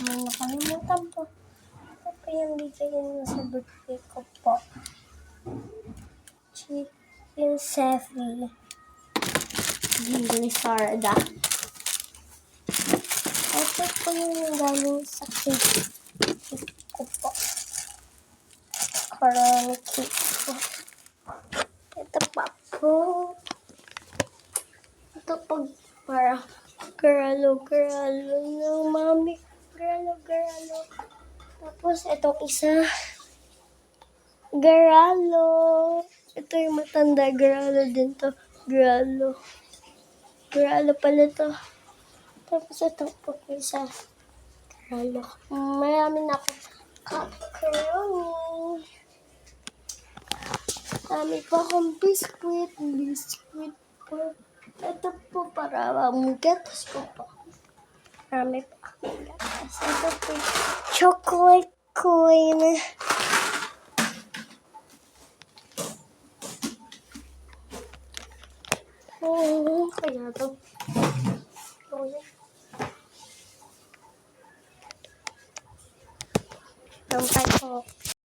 may nakalimutan po. Ito po yung bibigyan mo sa birthday ko po. Chicken Sefri. Jingle Sarda. Ito po yung galing sa cake ko po. Corona cake po. Ito pa po. Ito po para garalo ng mami. Garalo. Tapos itong isa. Garalo. Ito yung matanda. Garalo din to. Garalo pala to. Tapos ito po isa. Garalo. Marami na ako. Macaroni. Dami pa akong biscuit po. Ito po para gatas ko po. Marami pa akong gatas. Ito po chocolate coin. Kaya to. Ang